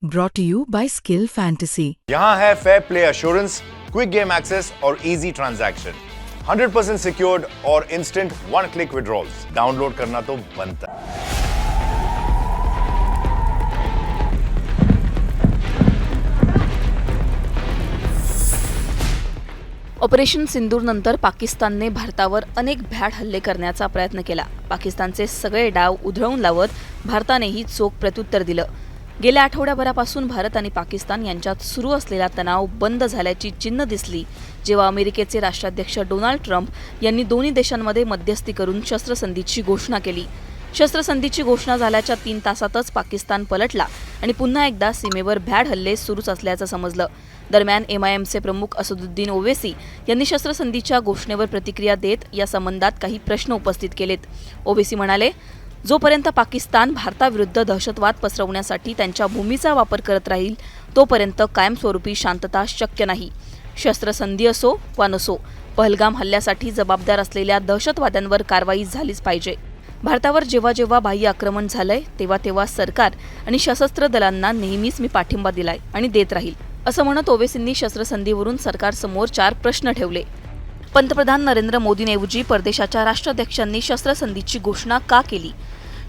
Brought to you by Skill Fantasy. यहाँ है fair play assurance, quick game access और easy transaction, 100% secured और instant one click withdrawals. Download करना तो बनता है। ऑपरेशन सिंदूरनंतर पाकिस्तानने भारतावर अनेक भ्याड हल्ले करण्याचा प्रयत्न केला। पाकिस्तानचे सगळे डाव उधळून लावत भारतानेही चोख प्रत्युत्तर दिलं। गेल्या आठवड्याभरापासून भारत आणि पाकिस्तान यांच्यात सुरू असलेला तणाव बंद झाल्याची चिन्ह दिसली जेव्हा अमेरिकेचे राष्ट्राध्यक्ष डोनाल्ड ट्रम्प यांनी दोन्ही देशांमध्ये मध्यस्थी करून शस्त्रसंधीची घोषणा केली। शस्त्रसंधीची घोषणा झाल्याच्या 3 तासातच पाकिस्तान पलटला आणि पुन्हा एकदा सीमेवर भ्याड हल्ले सुरूच असल्याचं समजलं। दरम्यान MIMचे प्रमुख असदुद्दीन ओवैसी यांनी शस्त्रसंधीच्या घोषणेवर प्रतिक्रिया देत या संबंधात काही प्रश्न उपस्थित केलेत। ओवैसी म्हणाले, जोपर्यंत पाकिस्तान भारताविरुद्ध दहशतवाद पसरवण्यासाठी त्यांच्या भूमीचा वापर करत राहील तोपर्यंत कायमस्वरूपी शांतता शक्य नाही। शस्त्रसंधी असो वा नसो, पहलगाम हल्ल्यासाठी जबाबदार असलेल्या दहशतवाद्यांवर कारवाई झालीच पाहिजे। भारतावर जेव्हा जेव्हा बाह्य आक्रमण झालंय तेव्हा तेव्हा सरकार आणि सशस्त्र दलांना नेहमीच मी पाठिंबा दिलाय आणि देत राहील, असं म्हणत ओवैसींनी शस्त्रसंधीवरून सरकारसमोर 4 प्रश्न ठेवले। पंतप्रधान नरेंद्र मोदींऐवजी परदेशाच्या राष्ट्राध्यक्षांनी शस्त्रसंधीची घोषणा का केली?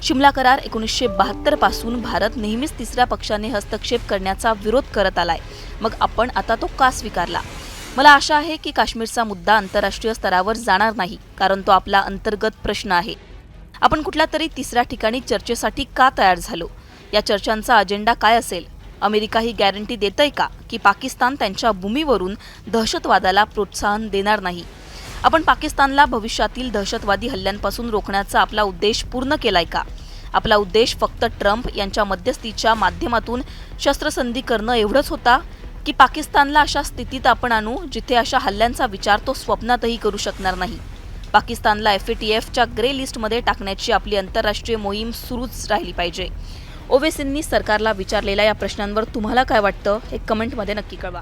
शिमला करार 1972 पासून भारत नेहमीच तिसऱ्या पक्षाने हस्तक्षेप करण्याचा विरोध करत आलाय, मग आपण आता तो का स्वीकारला? मला आशा आहे की काश्मीरचा मुद्दा आंतरराष्ट्रीय स्तरावर जाणार नाही, कारण तो आपला अंतर्गत प्रश्न आहे। आपण कुठल्या तरी तिसऱ्या ठिकाणी चर्चेसाठी का तयार झालो? या चर्चांचा अजेंडा काय असेल? अमेरिका ही गॅरंटी देतय का की पाकिस्तान त्यांच्या भूमीवरून दहशतवादाला प्रोत्साहन देणार नाही? आपण पाकिस्तानला भविष्यातील दहशतवादी हल्ल्यांपासून रोखण्याचा आपला उद्देश पूर्ण केलाय का? आपला उद्देश फक्त ट्रम्प यांच्या मध्यस्थीच्या माध्यमातून शस्त्रसंधी करणं एवढंच होता की पाकिस्तानला अशा स्थितीत आपण आणू जिथे अशा हल्ल्यांचा विचार तो स्वप्नातही करू शकणार नाही? पाकिस्तानला FATFच्या ग्रे लिस्टमध्ये टाकण्याची आपली आंतरराष्ट्रीय मोहीम सुरूच राहिली पाहिजे। ओवैसींनी सरकारला विचारलेल्या या प्रश्नांवर तुम्हाला काय वाटतं हे कमेंटमध्ये नक्की कळवा।